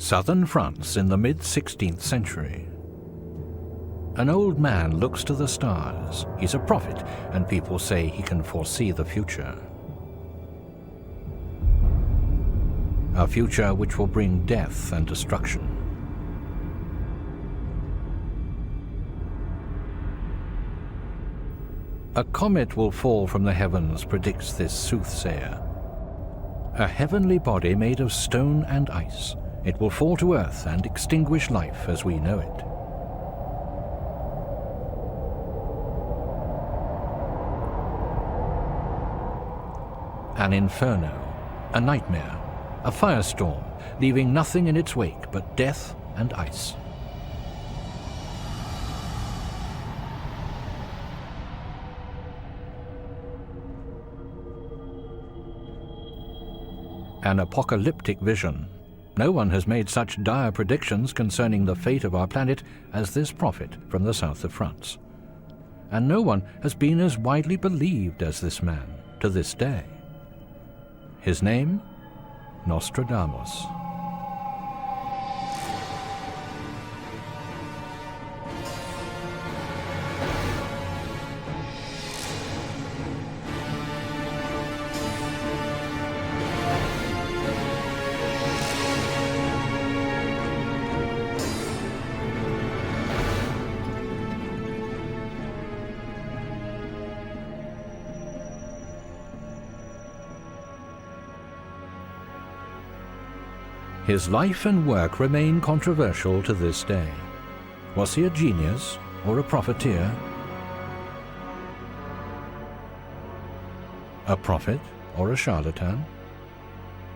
Southern France in the mid-16th century. An old man looks to the stars. He's a prophet, and people say he can foresee the future. A future which will bring death and destruction. A comet will fall from the heavens, predicts this soothsayer. A heavenly body made of stone and ice. It will fall to earth and extinguish life as we know it. An inferno, a nightmare, a firestorm, leaving nothing in its wake but death and ice. An apocalyptic vision. No one has made such dire predictions concerning the fate of our planet as this prophet from the south of France. And no one has been as widely believed as this man to this day. His name? Nostradamus. His life and work remain controversial to this day. Was he a genius or a profiteer? A prophet or a charlatan?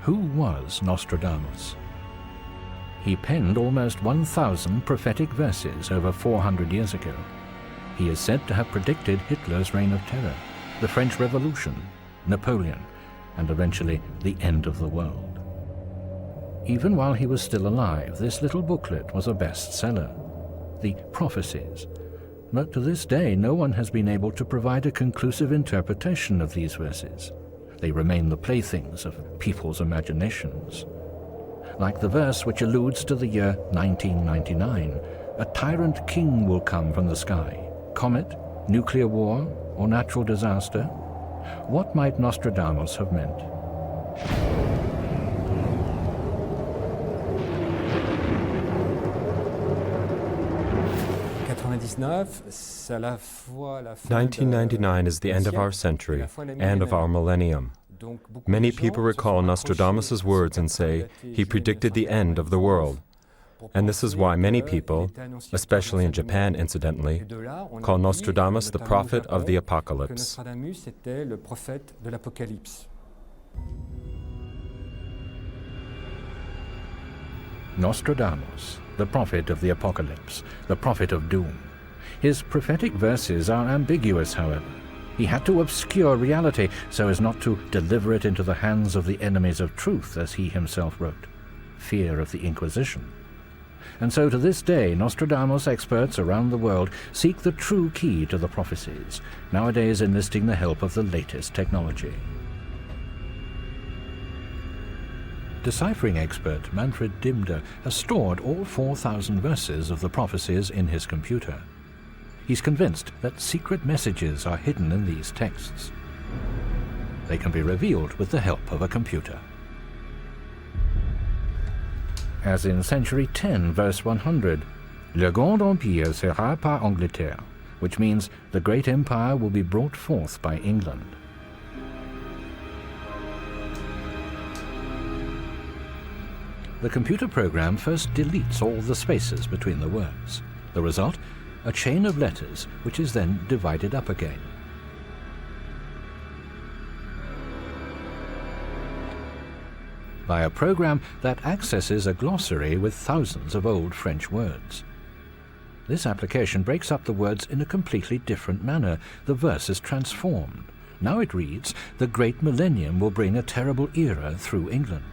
Who was Nostradamus? He penned almost 1,000 prophetic verses over 400 years ago. He is said to have predicted Hitler's reign of terror, the French Revolution, Napoleon, and eventually the end of the world. Even while he was still alive, this little booklet was a bestseller, the Prophecies. But to this day, no one has been able to provide a conclusive interpretation of these verses. They remain the playthings of people's imaginations. Like the verse which alludes to the year 1999, a tyrant king will come from the sky. Comet, nuclear war, or natural disaster? What might Nostradamus have meant? (1999) is the end of our century and of our millennium. Many people recall Nostradamus' words and say he predicted the end of the world. And this is why many people, especially in Japan incidentally, call Nostradamus the prophet of the apocalypse. Nostradamus, the prophet of the apocalypse, the prophet of doom. His prophetic verses are ambiguous, however. He had to obscure reality so as not to deliver it into the hands of the enemies of truth, as he himself wrote. Fear of the Inquisition. And so to this day, Nostradamus experts around the world seek the true key to the prophecies, nowadays enlisting the help of the latest technology. Deciphering expert Manfred Dimder has stored all 4,000 verses of the prophecies in his computer. He's convinced that secret messages are hidden in these texts. They can be revealed with the help of a computer. As in century 10, verse 100, Le Grand Empire sera par Angleterre, which means the great empire will be brought forth by England. The computer program first deletes all the spaces between the words. The result? A chain of letters, which is then divided up again. By a program that accesses a glossary with thousands of old French words. This application breaks up the words in a completely different manner. The verse is transformed. Now it reads, "The great millennium will bring a terrible era through England."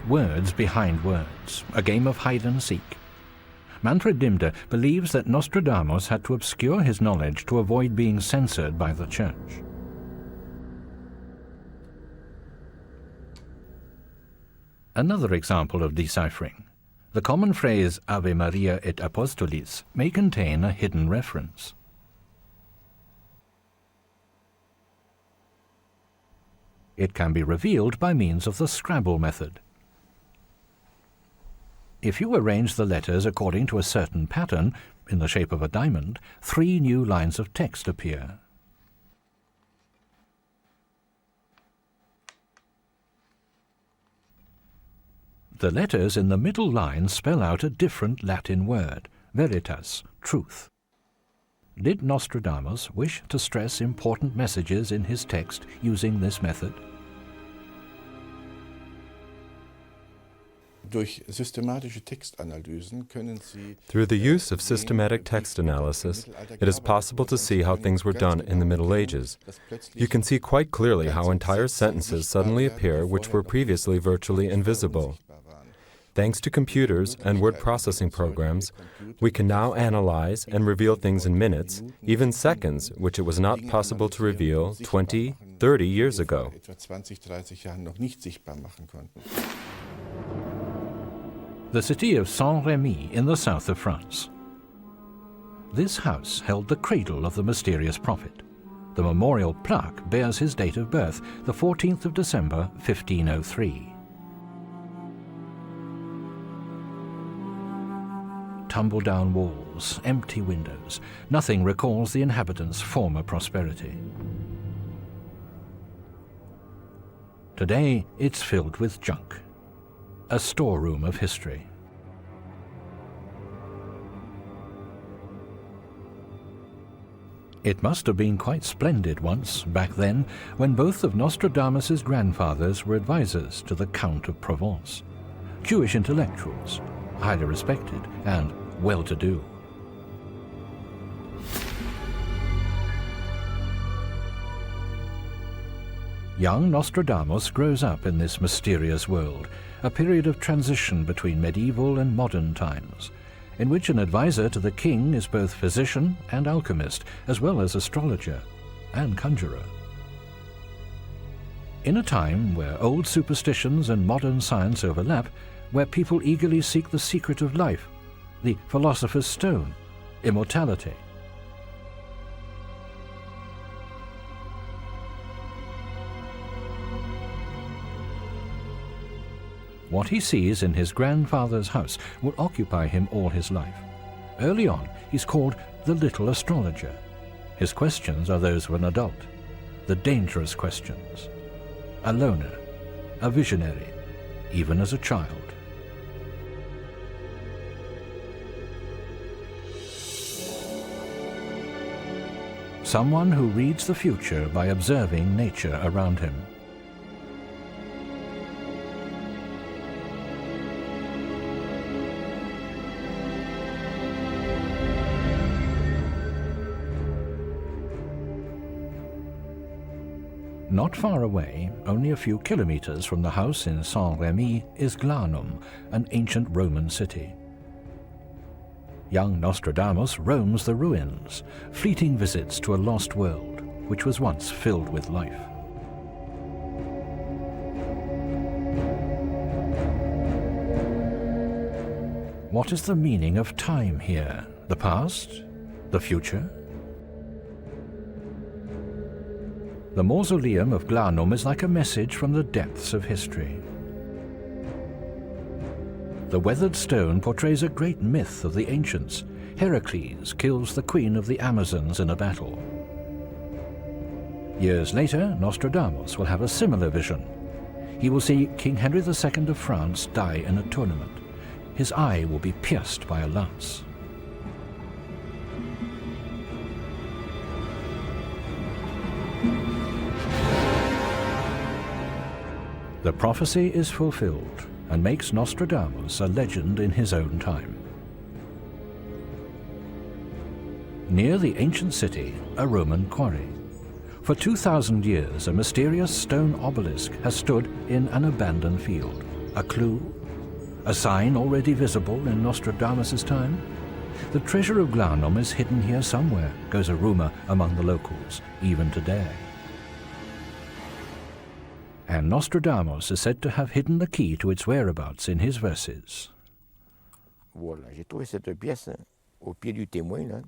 Words behind words, a game of hide and seek. Manfred Dimder believes that Nostradamus had to obscure his knowledge to avoid being censored by the church. Another example of deciphering. The common phrase Ave Maria et Apostolis may contain a hidden reference. It can be revealed by means of the Scrabble method. If you arrange the letters according to a certain pattern, in the shape of a diamond, 3 new lines of text appear. The letters in the middle line spell out a different Latin word, veritas, truth. Did Nostradamus wish to stress important messages in his text using this method? Through the use of systematic text analysis, it is possible to see how things were done in the Middle Ages. You can see quite clearly how entire sentences suddenly appear which were previously virtually invisible. Thanks to computers and word processing programs, we can now analyze and reveal things in minutes, even seconds, which it was not possible to reveal 20, 30 years ago. The city of Saint-Rémy in the south of France. This house held the cradle of the mysterious prophet. The memorial plaque bears his date of birth, the 14th of December, 1503. Tumble-down walls, empty windows. Nothing recalls the inhabitants' former prosperity. Today, it's filled with junk. A storeroom of history. It must have been quite splendid once, back then, when both of Nostradamus's grandfathers were advisors to the Count of Provence. Jewish intellectuals, highly respected and well-to-do. Young Nostradamus grows up in this mysterious world, a period of transition between medieval and modern times, in which an advisor to the king is both physician and alchemist, as well as astrologer and conjurer. In a time where old superstitions and modern science overlap, where people eagerly seek the secret of life, the philosopher's stone, immortality. What he sees in his grandfather's house will occupy him all his life. Early on, he's called the little astrologer. His questions are those of an adult, the dangerous questions. A loner, a visionary, even as a child. Someone who reads the future by observing nature around him. Not far away, only a few kilometers from the house in Saint-Rémy, is Glanum, an ancient Roman city. Young Nostradamus roams the ruins, fleeting visits to a lost world, which was once filled with life. What is the meaning of time here? The past? The future? The mausoleum of Glanum is like a message from the depths of history. The weathered stone portrays a great myth of the ancients. Heracles kills the queen of the Amazons in a battle. Years later, Nostradamus will have a similar vision. He will see King Henry II of France die in a tournament. His eye will be pierced by a lance. The prophecy is fulfilled and makes Nostradamus a legend in his own time. Near the ancient city, a Roman quarry. For 2,000 years, a mysterious stone obelisk has stood in an abandoned field. A clue? A sign already visible in Nostradamus' time? The treasure of Glanum is hidden here somewhere, goes a rumor among the locals, even today. and Nostradamus is said to have hidden the key to its whereabouts in his verses. Voilà, j'ai trouvé cette pièce au pied du témoin, là.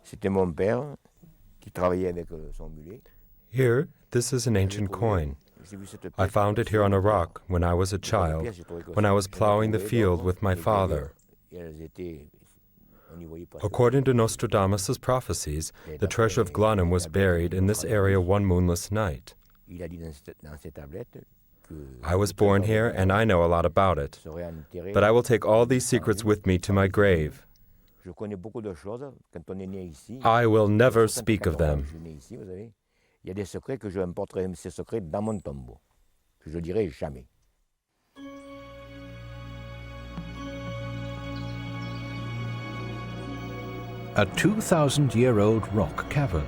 C'était mon père qui travaillait avec son mulet. Here, this is an ancient coin. I found it here on a rock when I was a child, when I was plowing the field with my father. According to Nostradamus' prophecies, the treasure of Glanum was buried in this area one moonless night. I was born here and I know a lot about it, but I will take all these secrets with me to my grave. I will never speak of them. Il y a des secrets que je emporterai ces secrets dans mon tombeau, que je dirai jamais. A 2,000-year-old rock cavern.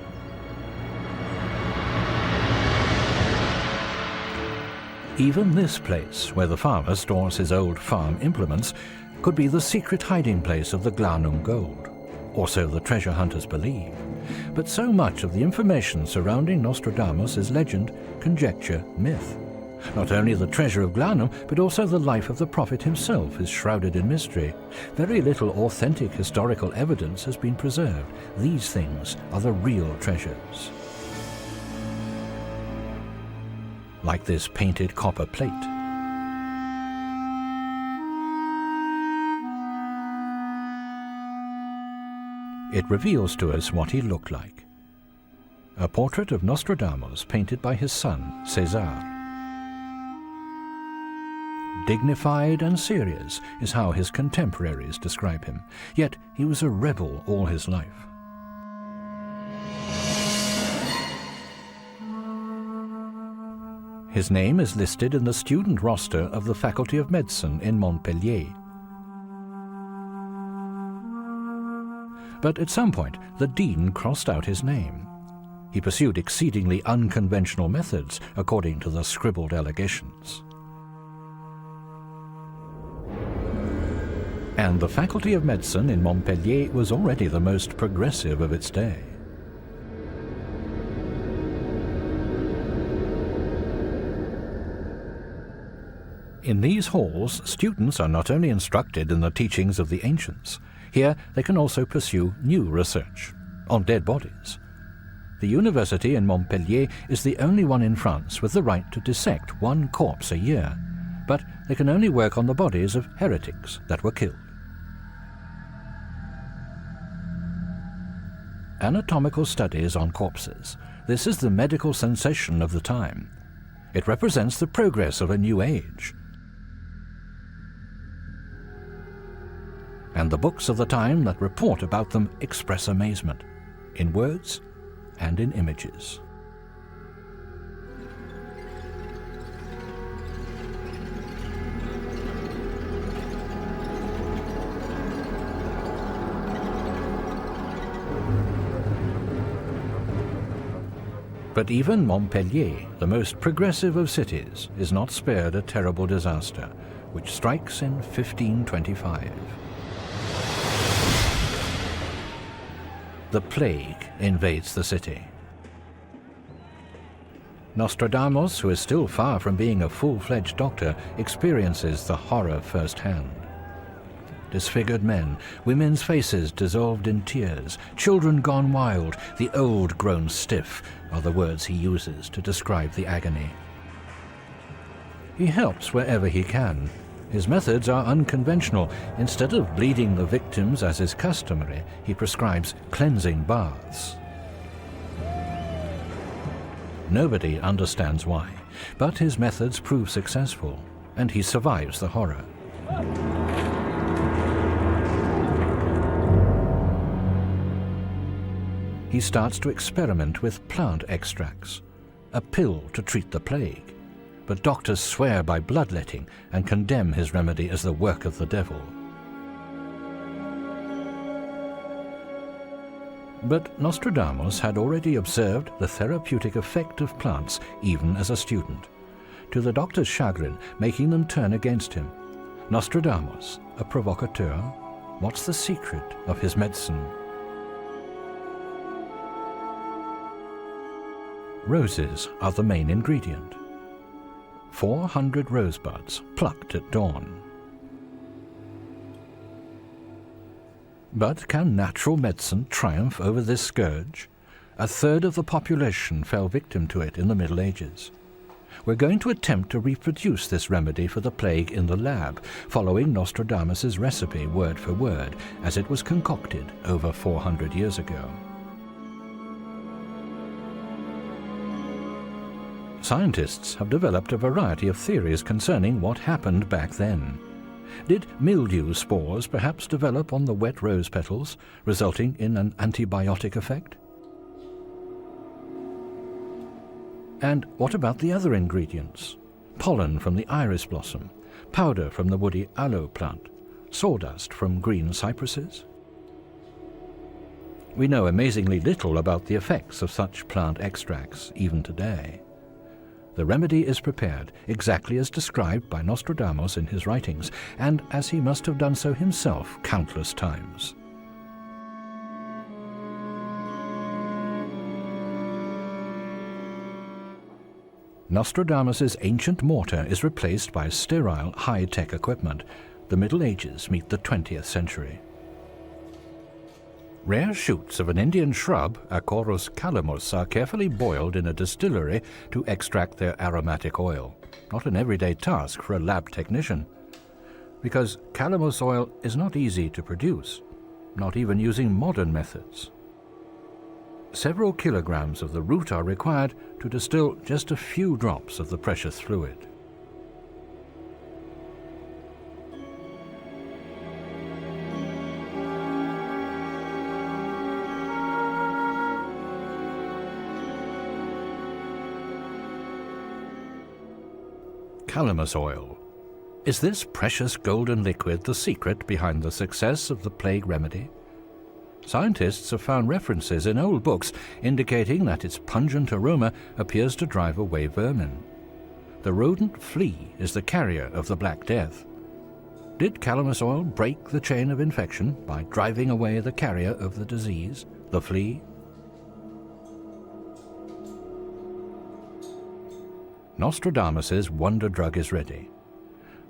Even this place, where the farmer stores his old farm implements, could be the secret hiding place of the Glanum gold, or so the treasure hunters believe. But so much of the information surrounding Nostradamus is legend, conjecture, myth. Not only the treasure of Glanum, but also the life of the prophet himself is shrouded in mystery. Very little authentic historical evidence has been preserved. These things are the real treasures. Like this painted copper plate. It reveals to us what he looked like. A portrait of Nostradamus painted by his son, César. Dignified and serious is how his contemporaries describe him, yet he was a rebel all his life. His name is listed in the student roster of the Faculty of Medicine in Montpellier. But at some point, the dean crossed out his name. He pursued exceedingly unconventional methods, according to the scribbled allegations. And the Faculty of Medicine in Montpellier was already the most progressive of its day. In these halls, students are not only instructed in the teachings of the ancients. Here, they can also pursue new research on dead bodies. The university in Montpellier is the only one in France with the right to dissect one corpse a year, but they can only work on the bodies of heretics that were killed. Anatomical studies on corpses. This is the medical sensation of the time. It represents the progress of a new age. And the books of the time that report about them express amazement, in words and in images. But even Montpellier, the most progressive of cities, is not spared a terrible disaster, which strikes in 1525. The plague invades the city. Nostradamus, who is still far from being a full-fledged doctor, experiences the horror firsthand. Disfigured men, women's faces dissolved in tears, children gone wild, the old grown stiff are the words he uses to describe the agony. He helps wherever he can. His methods are unconventional. Instead of bleeding the victims as is customary, he prescribes cleansing baths. Nobody understands why, but his methods prove successful, and he survives the horror. He starts to experiment with plant extracts, a pill to treat the plague. But doctors swear by bloodletting and condemn his remedy as the work of the devil. But Nostradamus had already observed the therapeutic effect of plants even as a student, to the doctor's chagrin, making them turn against him. Nostradamus, a provocateur, what's the secret of his medicine? Roses are the main ingredient. 400 rosebuds plucked at dawn. But can natural medicine triumph over this scourge? A third of the population fell victim to it in the Middle Ages. We're going to attempt to reproduce this remedy for the plague in the lab, following Nostradamus' recipe word for word, as it was concocted over 400 years ago. Scientists have developed a variety of theories concerning what happened back then. Did mildew spores perhaps develop on the wet rose petals, resulting in an antibiotic effect? And what about the other ingredients? Pollen from the iris blossom, powder from the woody aloe plant, sawdust from green cypresses? We know amazingly little about the effects of such plant extracts even today. The remedy is prepared exactly as described by Nostradamus in his writings, and as he must have done so himself countless times. Nostradamus' ancient mortar is replaced by sterile, high-tech equipment. The Middle Ages meet the 20th century. Rare shoots of an Indian shrub, Acorus calamus, are carefully boiled in a distillery to extract their aromatic oil. Not an everyday task for a lab technician, because calamus oil is not easy to produce, not even using modern methods. Several kilograms of the root are required to distill just a few drops of the precious fluid. Calamus oil. Is this precious golden liquid the secret behind the success of the plague remedy? Scientists have found references in old books indicating that its pungent aroma appears to drive away vermin. The rodent flea is the carrier of the Black Death. Did calamus oil break the chain of infection by driving away the carrier of the disease, the flea? Nostradamus' wonder drug is ready.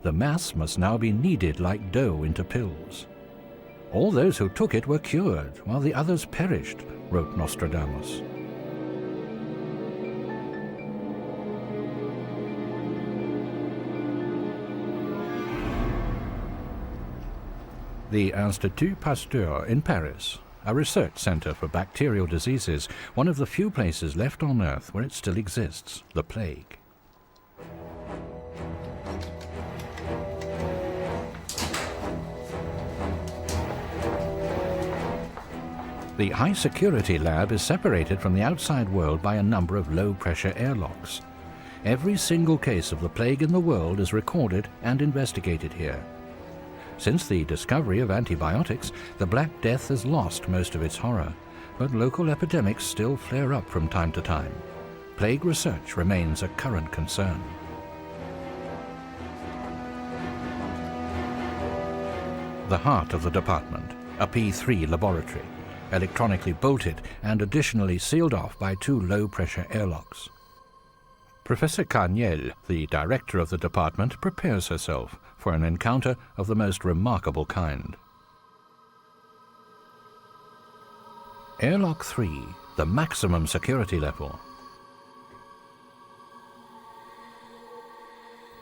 The mass must now be kneaded like dough into pills. All those who took it were cured, while the others perished, wrote Nostradamus. The Institut Pasteur in Paris, a research center for bacterial diseases, one of the few places left on Earth where it still exists, the plague. The high-security lab is separated from the outside world by a number of low-pressure airlocks. Every single case of the plague in the world is recorded and investigated here. Since the discovery of antibiotics, the Black Death has lost most of its horror, but local epidemics still flare up from time to time. Plague research remains a current concern. The heart of the department, a P3 laboratory, electronically bolted and additionally sealed off by two low-pressure airlocks. Professor Carniel, the director of the department, prepares herself for an encounter of the most remarkable kind. Airlock 3, the maximum security level.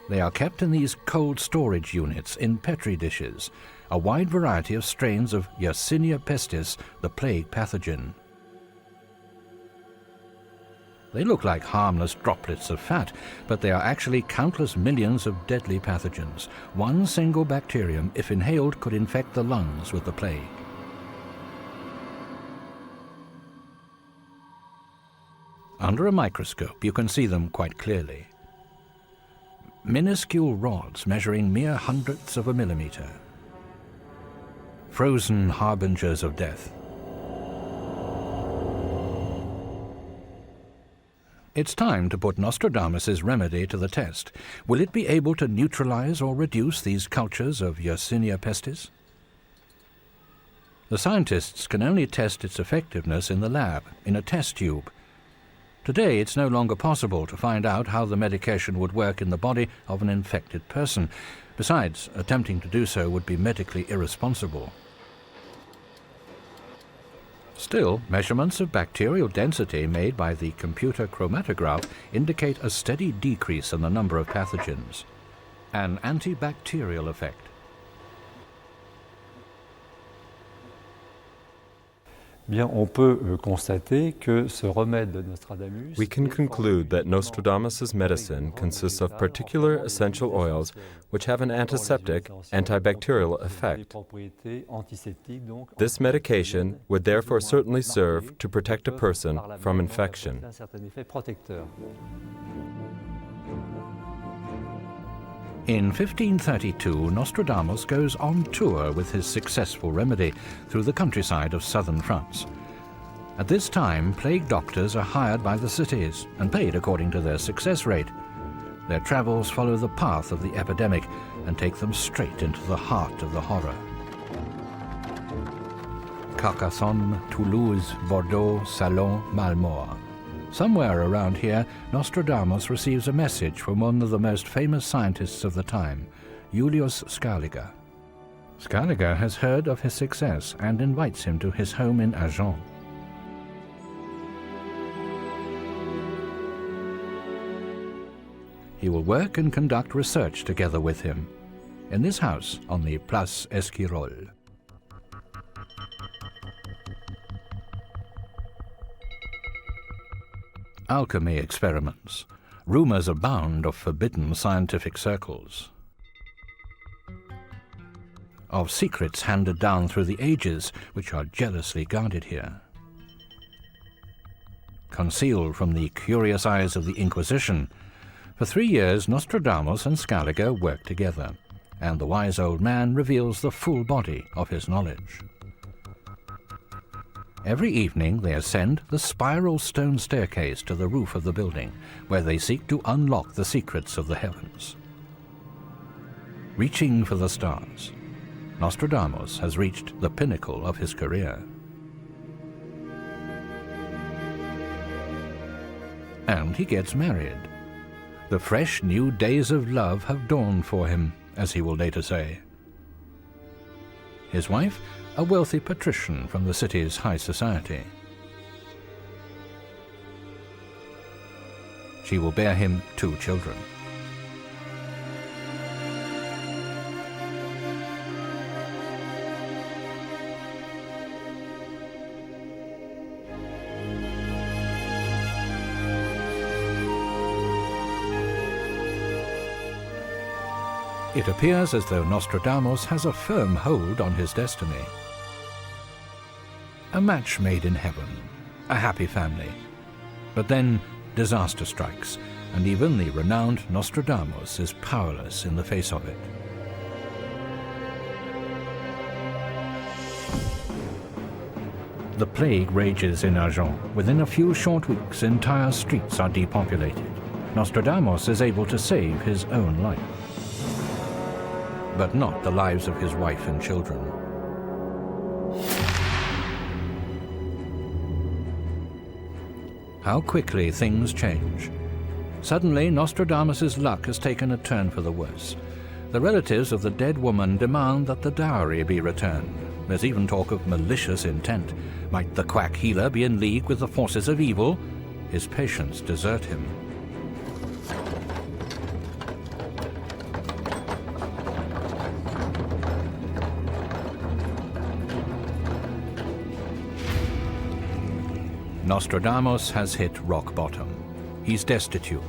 They are kept in these cold storage units in Petri dishes, a wide variety of strains of Yersinia pestis, the plague pathogen. They look like harmless droplets of fat, but they are actually countless millions of deadly pathogens. One single bacterium, if inhaled, could infect the lungs with the plague. Under a microscope, you can see them quite clearly. Minuscule rods measuring mere hundredths of a millimeter. Frozen harbingers of death. It's time to put Nostradamus' remedy to the test. Will it be able to neutralize or reduce these cultures of Yersinia pestis? The scientists can only test its effectiveness in the lab, in a test tube. Today, it's no longer possible to find out how the medication would work in the body of an infected person. Besides, attempting to do so would be medically irresponsible. Still, measurements of bacterial density made by the computer chromatograph indicate a steady decrease in the number of pathogens. An antibacterial effect. Bien, on peut constater que ce remède de Nostradamus. We can conclude that Nostradamus' medicine consists of particular essential oils which have an antiseptic, antibacterial effect. This medication would therefore certainly serve to protect a person from infection. In 1532, Nostradamus goes on tour with his successful remedy through the countryside of southern France. At this time, plague doctors are hired by the cities and paid according to their success rate. Their travels follow the path of the epidemic and take them straight into the heart of the horror. Carcassonne, Toulouse, Bordeaux, Salon, Malmort. Somewhere around here, Nostradamus receives a message from one of the most famous scientists of the time, Julius Scaliger. Scaliger has heard of his success and invites him to his home in Agen. He will work and conduct research together with him in this house on the Place Esquirol. Alchemy experiments. Rumors abound of forbidden scientific circles, of secrets handed down through the ages which are jealously guarded here. Concealed from the curious eyes of the Inquisition, for 3 years Nostradamus and Scaliger work together, and the wise old man reveals the full body of his knowledge. Every evening they ascend the spiral stone staircase to the roof of the building, where they seek to unlock the secrets of the heavens. Reaching for the stars, Nostradamus has reached the pinnacle of his career. And he gets married. The fresh new days of love have dawned for him, as he will later say. His wife, a wealthy patrician from the city's high society. She will bear him 2 children. It appears as though Nostradamus has a firm hold on his destiny. A match made in heaven, a happy family. But then disaster strikes, and even the renowned Nostradamus is powerless in the face of it. The plague rages in Agen. Within a few short weeks, entire streets are depopulated. Nostradamus is able to save his own life, but not the lives of his wife and children. How quickly things change. Suddenly, Nostradamus' luck has taken a turn for the worse. The relatives of the dead woman demand that the dowry be returned. There's even talk of malicious intent. Might the quack healer be in league with the forces of evil? His patients desert him. Nostradamus has hit rock bottom. He's destitute.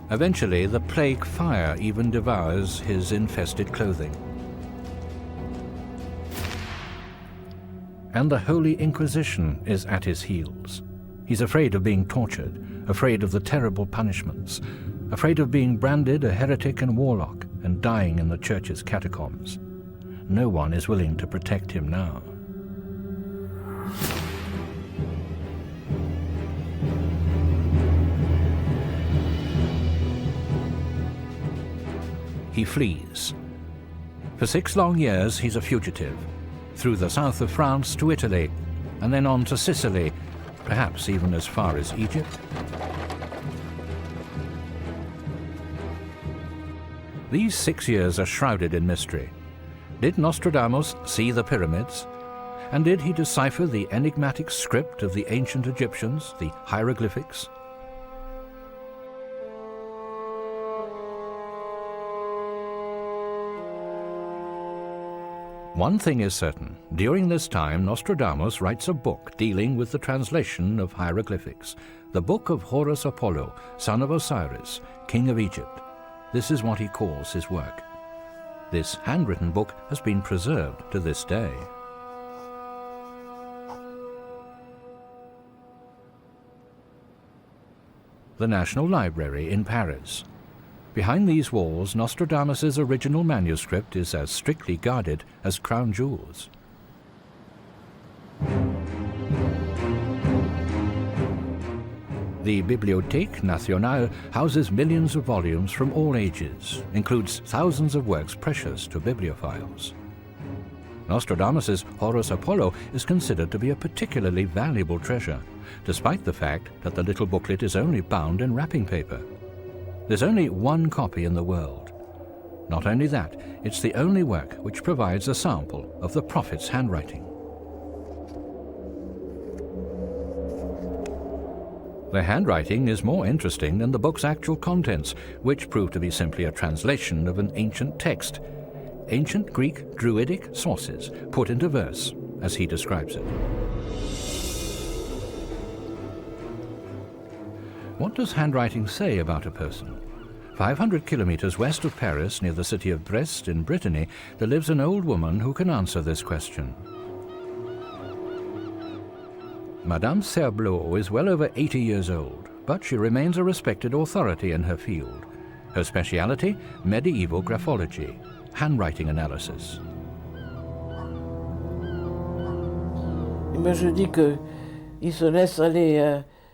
Eventually, the plague fire even devours his infested clothing. And the Holy Inquisition is at his heels. He's afraid of being tortured, afraid of the terrible punishments, afraid of being branded a heretic and warlock and dying in the church's catacombs. No one is willing to protect him now. He flees. For 6 long years, he's a fugitive, through the south of France to Italy, and then on to Sicily, perhaps even as far as Egypt. These 6 years are shrouded in mystery. Did Nostradamus see the pyramids? And did he decipher the enigmatic script of the ancient Egyptians, the hieroglyphics? One thing is certain. During this time, Nostradamus writes a book dealing with the translation of hieroglyphics, the Book of Horus Apollo, son of Osiris, king of Egypt. This is what he calls his work. This handwritten book has been preserved to this day. The National Library in Paris. Behind these walls, Nostradamus's original manuscript is as strictly guarded as crown jewels. The Bibliothèque Nationale houses millions of volumes from all ages, includes thousands of works precious to bibliophiles. Nostradamus's Horus Apollo is considered to be a particularly valuable treasure, despite the fact that the little booklet is only bound in wrapping paper. There's only one copy in the world. Not only that, it's the only work which provides a sample of the prophet's handwriting. The handwriting is more interesting than the book's actual contents, which prove to be simply a translation of an ancient text. Ancient Greek Druidic sources put into verse, as he describes it. What does handwriting say about a person? 500 kilometers west of Paris, near the city of Brest in Brittany, there lives an old woman who can answer this question. Madame Cerblot is well over 80 years old, but she remains a respected authority in her field. Her speciality, medieval graphology, handwriting analysis.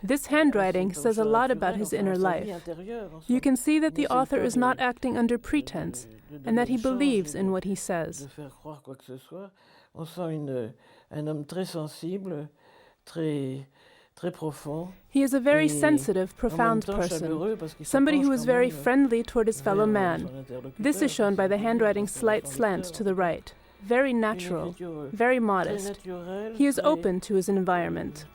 This handwriting says a lot about his inner life. You can see that the author is not acting under pretense, and that he believes in what he says. He is a very sensitive, profound person, somebody who is very friendly toward his fellow man. This is shown by the handwriting's slight slant to the right. Very natural, very modest. He is open to his environment.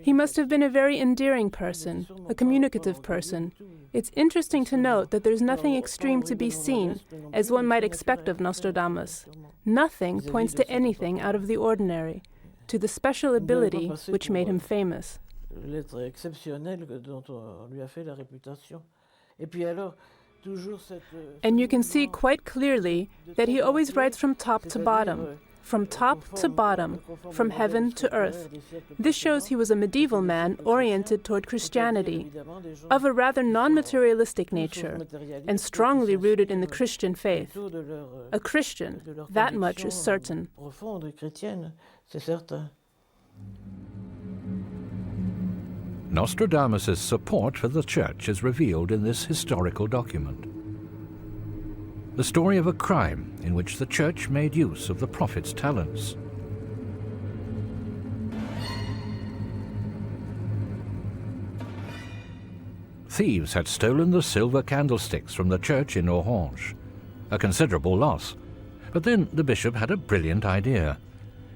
He must have been a very endearing person, a communicative person. It's interesting to note that there's nothing extreme to be seen, as one might expect of Nostradamus. Nothing points to anything out of the ordinary, to the special ability which made him famous. And you can see quite clearly that he always writes from top to bottom, from heaven to earth. This shows he was a medieval man oriented toward Christianity, of a rather non-materialistic nature, and strongly rooted in the Christian faith. A Christian, that much is certain. Nostradamus' support for the church is revealed in this historical document. The story of a crime in which the church made use of the prophet's talents. Thieves had stolen the silver candlesticks from the church in Orange, a considerable loss. But then the bishop had a brilliant idea.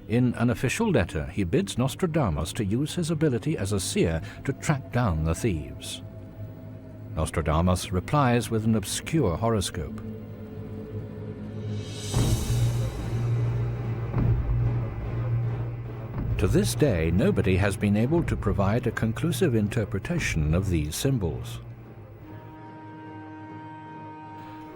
In an official letter, he bids Nostradamus to use his ability as a seer to track down the thieves. Nostradamus replies with an obscure horoscope. To this day, nobody has been able to provide a conclusive interpretation of these symbols.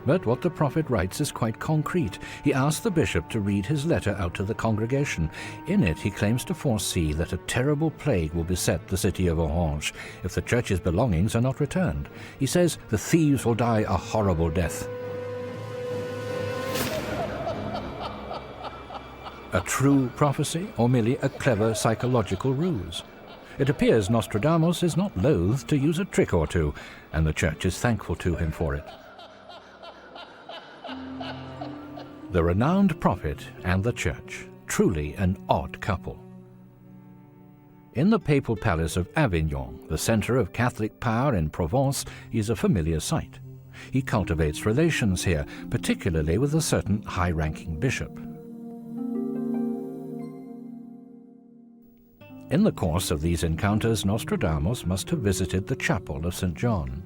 But what the prophet writes is quite concrete. He asks the bishop to read his letter out to the congregation. In it, he claims to foresee that a terrible plague will beset the city of Orange if the church's belongings are not returned. He says the thieves will die a horrible death. A true prophecy, or merely a clever psychological ruse? It appears Nostradamus is not loath to use a trick or two, and the church is thankful to him for it. The renowned prophet and the church, truly an odd couple. In the papal palace of Avignon, the center of Catholic power in Provence, is a familiar sight. He cultivates relations here, particularly with a certain high-ranking bishop. In the course of these encounters, Nostradamus must have visited the chapel of St. John.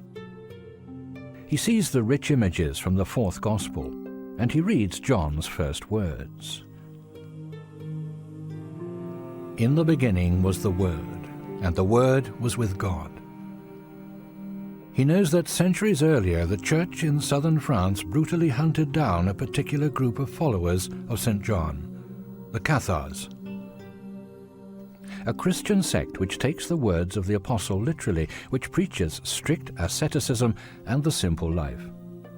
He sees the rich images from the fourth gospel, and he reads John's first words. In the beginning was the Word, and the Word was with God. He knows that centuries earlier the church in southern France brutally hunted down a particular group of followers of St. John, the Cathars, a Christian sect which takes the words of the apostle literally, which preaches strict asceticism and the simple life,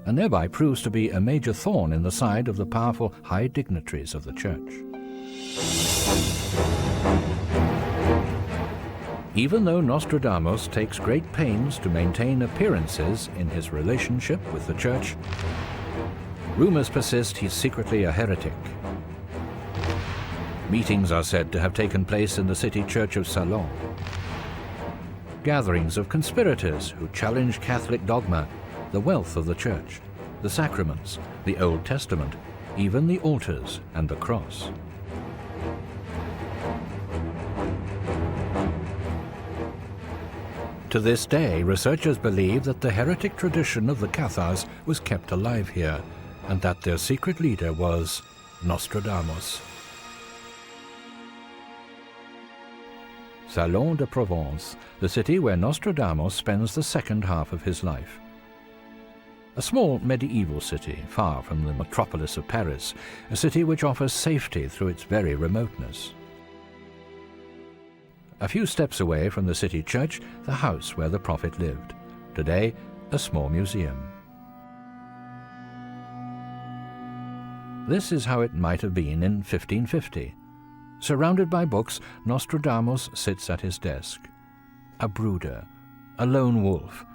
and thereby proves to be a major thorn in the side of the powerful high dignitaries of the church. Even though Nostradamus takes great pains to maintain appearances in his relationship with the church, rumors persist he's secretly a heretic. Meetings are said to have taken place in the city church of Salon. Gatherings of conspirators who challenge Catholic dogma, the wealth of the church, the sacraments, the Old Testament, even the altars and the cross. To this day, researchers believe that the heretic tradition of the Cathars was kept alive here, and that their secret leader was Nostradamus. Salon de Provence, the city where Nostradamus spends the second half of his life. A small medieval city, far from the metropolis of Paris, a city which offers safety through its very remoteness. A few steps away from the city church, the house where the prophet lived. Today, a small museum. This is how it might have been in 1550. Surrounded by books, Nostradamus sits at his desk. A brooder, a lone wolf,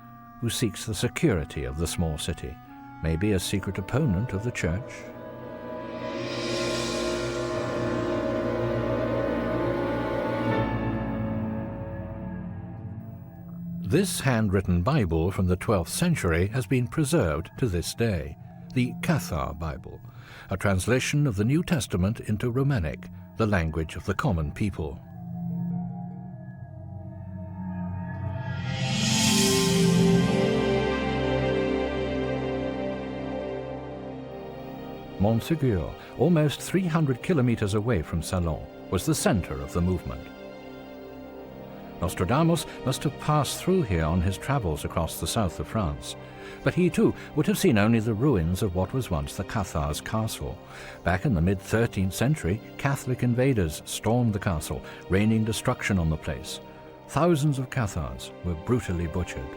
who seeks the security of the small city, maybe a secret opponent of the church. This handwritten Bible from the 12th century has been preserved to this day, the Cathar Bible, a translation of the New Testament into Romanic, the language of the common people. Montségur, almost 300 kilometers away from Salon, was the center of the movement. Nostradamus must have passed through here on his travels across the south of France, but he too would have seen only the ruins of what was once the Cathars' castle. Back in the mid-13th century, Catholic invaders stormed the castle, raining destruction on the place. Thousands of Cathars were brutally butchered.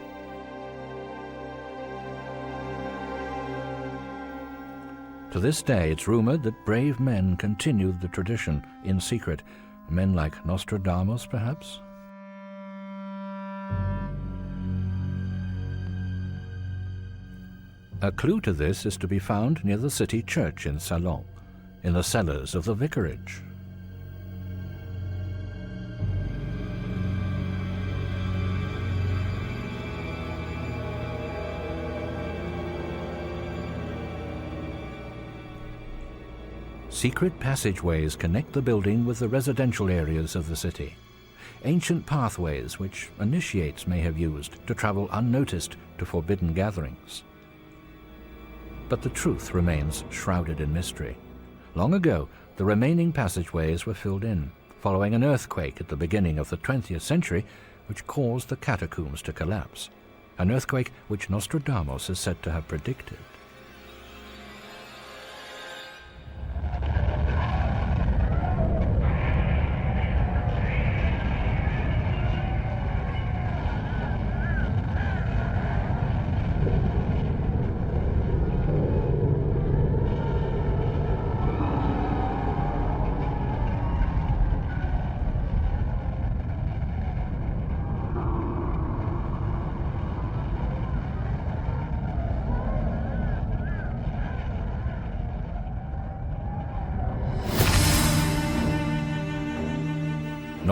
To this day, it's rumored that brave men continued the tradition in secret. Men like Nostradamus, perhaps? A clue to this is to be found near the city church in Salon, in the cellars of the vicarage. Secret passageways connect the building with the residential areas of the city. Ancient pathways which initiates may have used to travel unnoticed to forbidden gatherings. But the truth remains shrouded in mystery. Long ago, the remaining passageways were filled in, following an earthquake at the beginning of the 20th century, which caused the catacombs to collapse, an earthquake which Nostradamus is said to have predicted.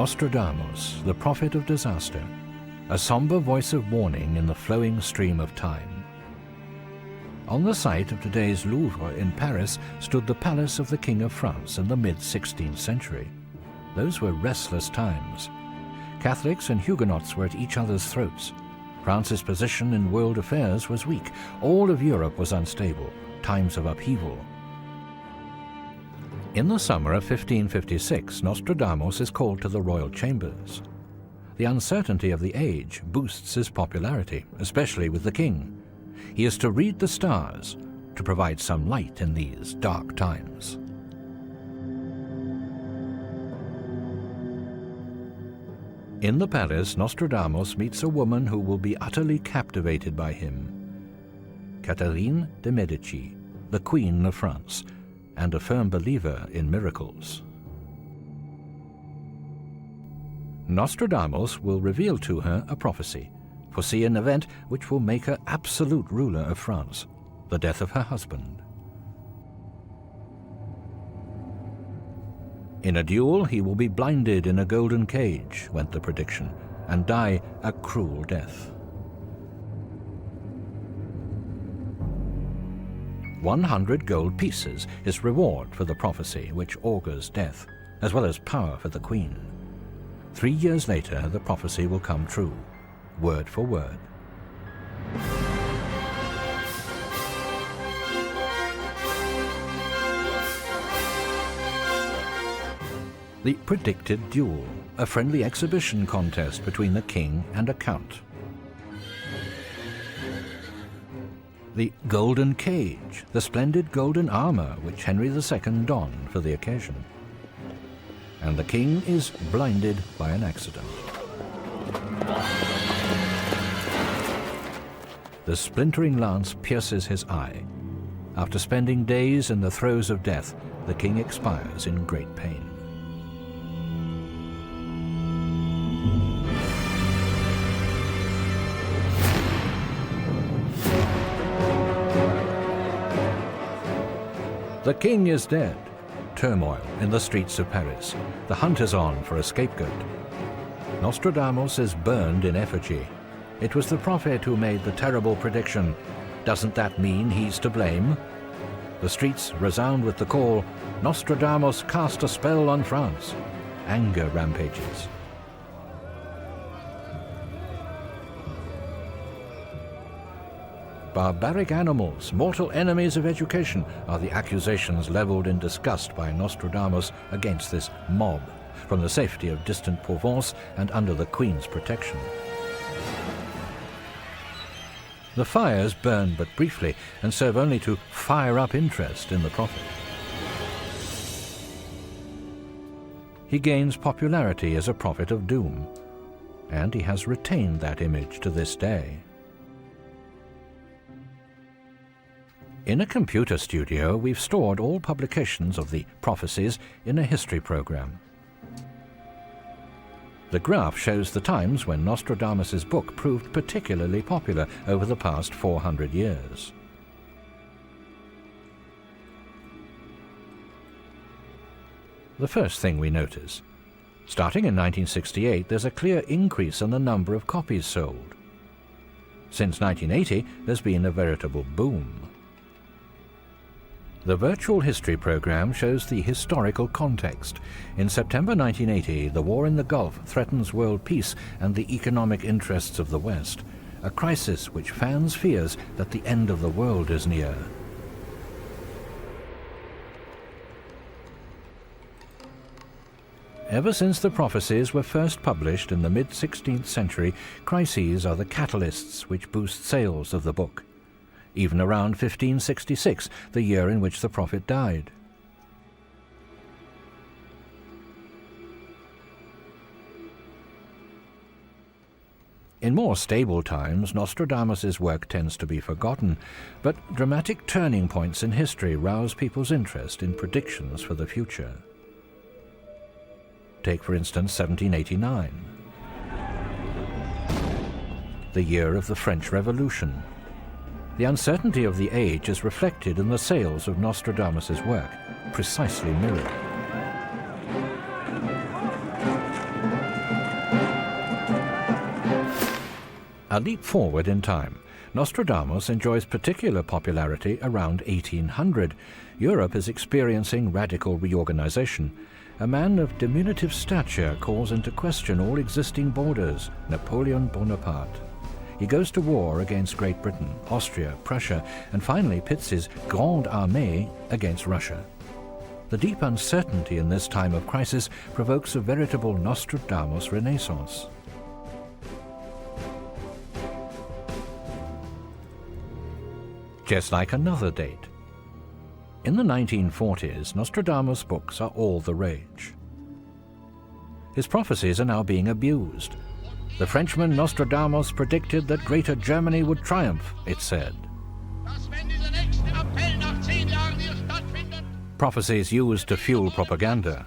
Nostradamus, the prophet of disaster, a somber voice of warning in the flowing stream of time. On the site of today's Louvre in Paris stood the palace of the King of France in the mid-16th century. Those were restless times. Catholics and Huguenots were at each other's throats. France's position in world affairs was weak. All of Europe was unstable, times of upheaval. In the summer of 1556, Nostradamus is called to the royal chambers. The uncertainty of the age boosts his popularity, especially with the king. He is to read the stars, to provide some light in these dark times. In the palace, Nostradamus meets a woman who will be utterly captivated by him. Catherine de' Medici, the Queen of France, and a firm believer in miracles. Nostradamus will reveal to her a prophecy, foresee an event which will make her absolute ruler of France, the death of her husband. In a duel, he will be blinded in a golden cage, went the prediction, and die a cruel death. 100 gold pieces is reward for the prophecy which augurs death, as well as power for the queen. 3 years later, the prophecy will come true, word for word. The predicted duel, a friendly exhibition contest between the king and a count. The golden cage, the splendid golden armor which Henry II donned for the occasion. And the king is blinded by an accident. The splintering lance pierces his eye. After spending days in the throes of death, the king expires in great pain. The king is dead. Turmoil in the streets of Paris. The hunt is on for a scapegoat. Nostradamus is burned in effigy. It was the prophet who made the terrible prediction. Doesn't that mean he's to blame? The streets resound with the call, Nostradamus cast a spell on France. Anger rampages. Barbaric animals, mortal enemies of education, are the accusations leveled in disgust by Nostradamus against this mob, from the safety of distant Provence and under the Queen's protection. The fires burn but briefly and serve only to fire up interest in the prophet. He gains popularity as a prophet of doom, and he has retained that image to this day. In a computer studio, we've stored all publications of the prophecies in a history program. The graph shows the times when Nostradamus's book proved particularly popular over the past 400 years. The first thing we notice, starting in 1968, there's a clear increase in the number of copies sold. Since 1980, there's been a veritable boom. The virtual history program shows the historical context. In September 1980, the war in the Gulf threatens world peace and the economic interests of the West, a crisis which fans fears that the end of the world is near. Ever since the prophecies were first published in the mid-16th century, crises are the catalysts which boost sales of the book. Even around 1566, the year in which the prophet died. In more stable times, Nostradamus's work tends to be forgotten, but dramatic turning points in history rouse people's interest in predictions for the future. Take, for instance, 1789, the year of the French Revolution. The uncertainty of the age is reflected in the sales of Nostradamus's work, precisely mirrored. A leap forward in time. Nostradamus enjoys particular popularity around 1800. Europe is experiencing radical reorganization. A man of diminutive stature calls into question all existing borders, Napoleon Bonaparte. He goes to war against Great Britain, Austria, Prussia, and finally pits his Grande Armée against Russia. The deep uncertainty in this time of crisis provokes a veritable Nostradamus renaissance. Just like another date. In the 1940s, Nostradamus' books are all the rage. His prophecies are now being abused. The Frenchman Nostradamus predicted that Greater Germany would triumph, it said. Prophecies used to fuel propaganda.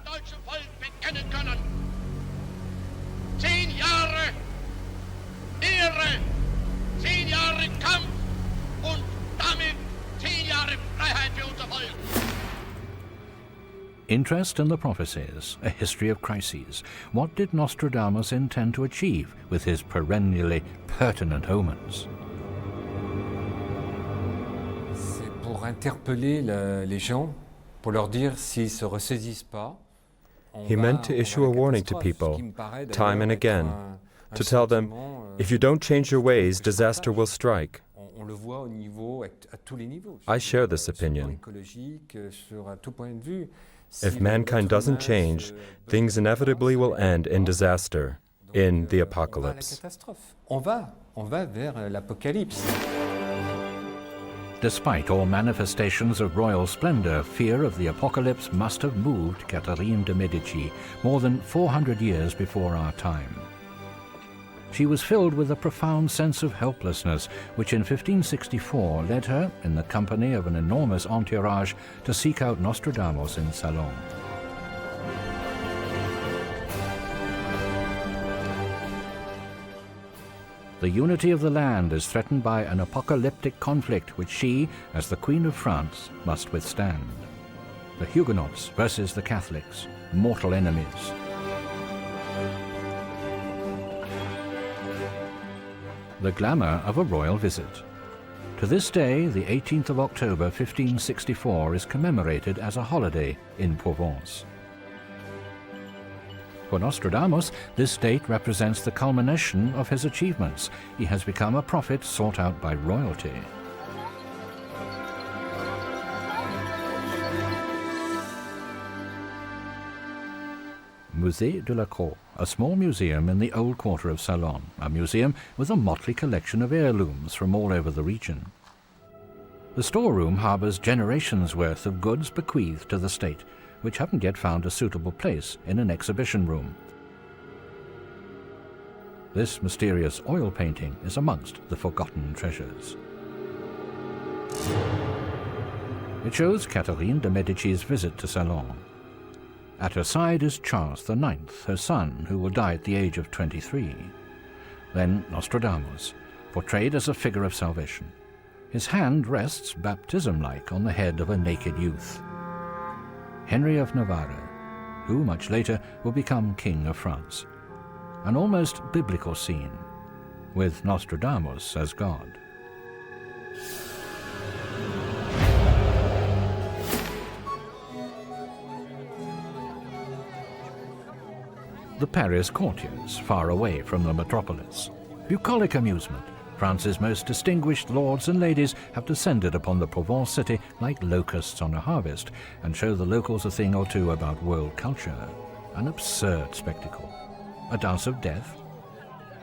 Interest in the prophecies, a history of crises. What did Nostradamus intend to achieve with his perennially pertinent omens? C'est pour interpeller les gens, pour leur dire s'ils se ressaisissent pas. He meant to issue a warning to people, time and again, to tell them, if you don't change your ways, disaster will strike. I share this opinion. If mankind doesn't change, things inevitably will end in disaster, in the apocalypse. Despite all manifestations of royal splendor, fear of the apocalypse must have moved Catherine de' Medici more than 400 years before our time. She was filled with a profound sense of helplessness, which in 1564 led her, in the company of an enormous entourage, to seek out Nostradamus in Salon. The unity of the land is threatened by an apocalyptic conflict which she, as the Queen of France, must withstand. The Huguenots versus the Catholics, mortal enemies. The glamour of a royal visit. To this day, the 18th of October 1564 is commemorated as a holiday in Provence. For Nostradamus, this date represents the culmination of his achievements. He has become a prophet sought out by royalty. Musée de la Croix, a small museum in the old quarter of Salon, a museum with a motley collection of heirlooms from all over the region. The storeroom harbours generations' worth of goods bequeathed to the state, which haven't yet found a suitable place in an exhibition room. This mysterious oil painting is amongst the forgotten treasures. It shows Catherine de' Medici's visit to Salon. At her side is Charles IX, her son, who will die at the age of 23. Then Nostradamus, portrayed as a figure of salvation. His hand rests baptism-like on the head of a naked youth. Henry of Navarre, who much later will become King of France. An almost biblical scene, with Nostradamus as God. The Paris courtiers, far away from the metropolis. Bucolic amusement. France's most distinguished lords and ladies have descended upon the Provence city like locusts on a harvest and show the locals a thing or two about world culture. An absurd spectacle. A dance of death?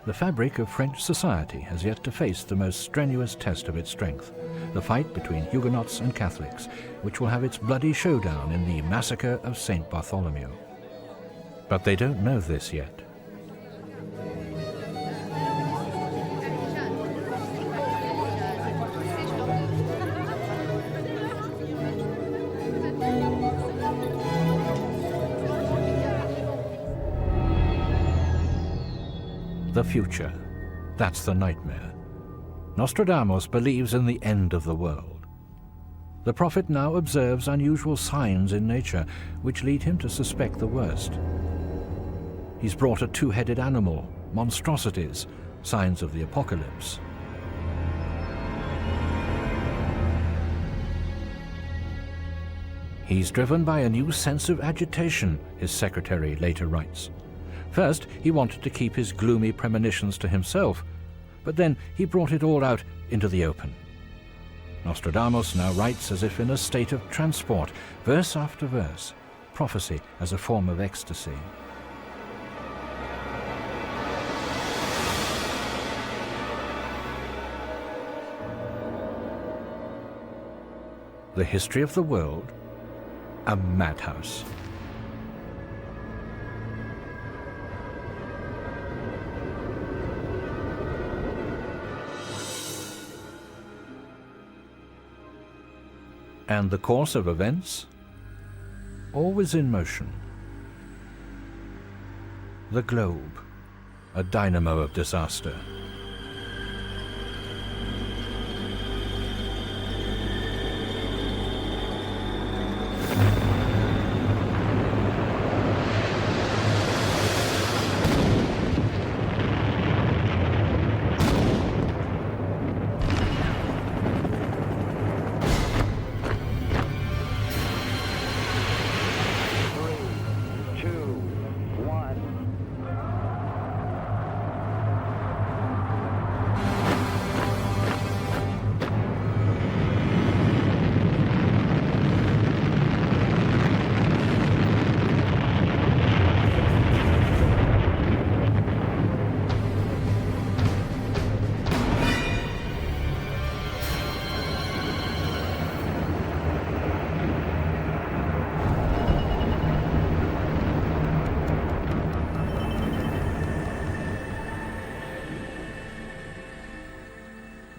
The fabric of French society has yet to face the most strenuous test of its strength, the fight between Huguenots and Catholics, which will have its bloody showdown in the massacre of St. Bartholomew. But they don't know this yet. The future. That's the nightmare. Nostradamus believes in the end of the world. The prophet now observes unusual signs in nature, which lead him to suspect the worst. He's brought a two-headed animal, monstrosities, signs of the apocalypse. He's driven by a new sense of agitation, his secretary later writes. First, he wanted to keep his gloomy premonitions to himself, but then he brought it all out into the open. Nostradamus now writes as if in a state of transport, verse after verse, prophecy as a form of ecstasy. The history of the world, a madhouse. And the course of events, always in motion. The globe, a dynamo of disaster.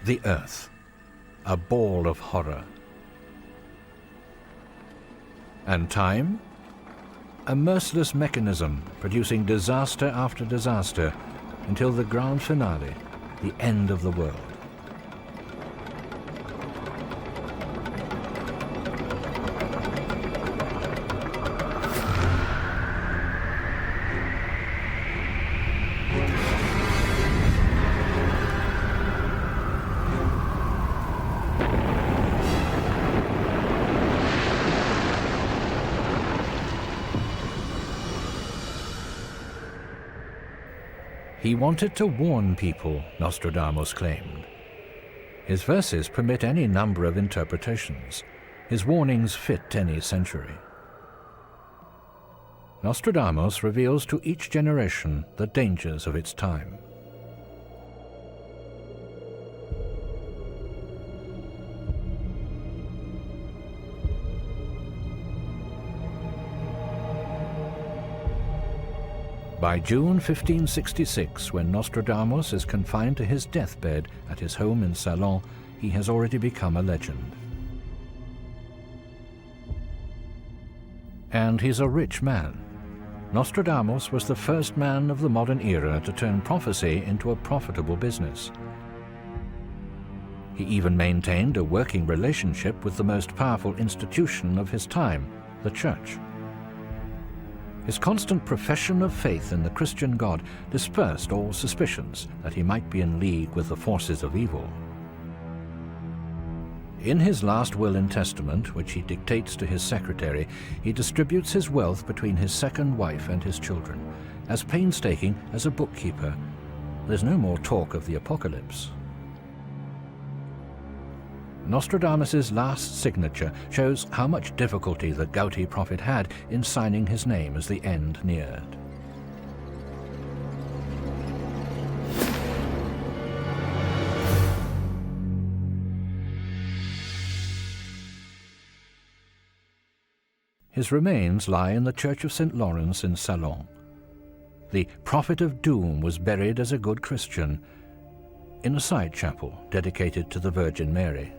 The earth, a ball of horror. And time, a merciless mechanism producing disaster after disaster until the grand finale, the end of the world. He wanted to warn people, Nostradamus claimed. His verses permit any number of interpretations. His warnings fit any century. Nostradamus reveals to each generation the dangers of its time. By June 1566, when Nostradamus is confined to his deathbed at his home in Salon, he has already become a legend. And he's a rich man. Nostradamus was the first man of the modern era to turn prophecy into a profitable business. He even maintained a working relationship with the most powerful institution of his time, the Church. His constant profession of faith in the Christian God dispersed all suspicions that he might be in league with the forces of evil. In his last will and testament, which he dictates to his secretary, he distributes his wealth between his second wife and his children, as painstaking as a bookkeeper. There's no more talk of the apocalypse. Nostradamus's last signature shows how much difficulty the gouty prophet had in signing his name as the end neared. His remains lie in the Church of St. Lawrence in Salon. The prophet of doom was buried as a good Christian in a side chapel dedicated to the Virgin Mary.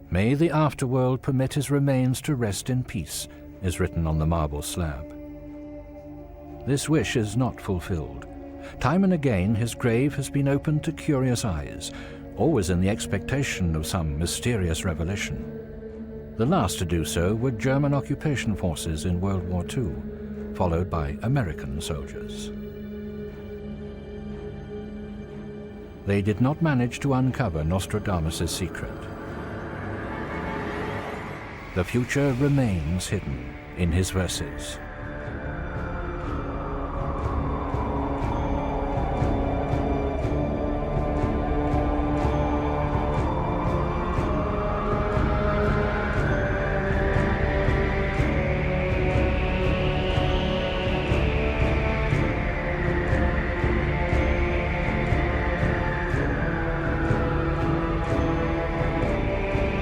May the afterworld permit his remains to rest in peace, is written on the marble slab. This wish is not fulfilled. Time and again his grave has been opened to curious eyes, always in the expectation of some mysterious revelation. The last to do so were German occupation forces in World War II, followed by American soldiers. They did not manage to uncover Nostradamus' secret. The future remains hidden in his verses.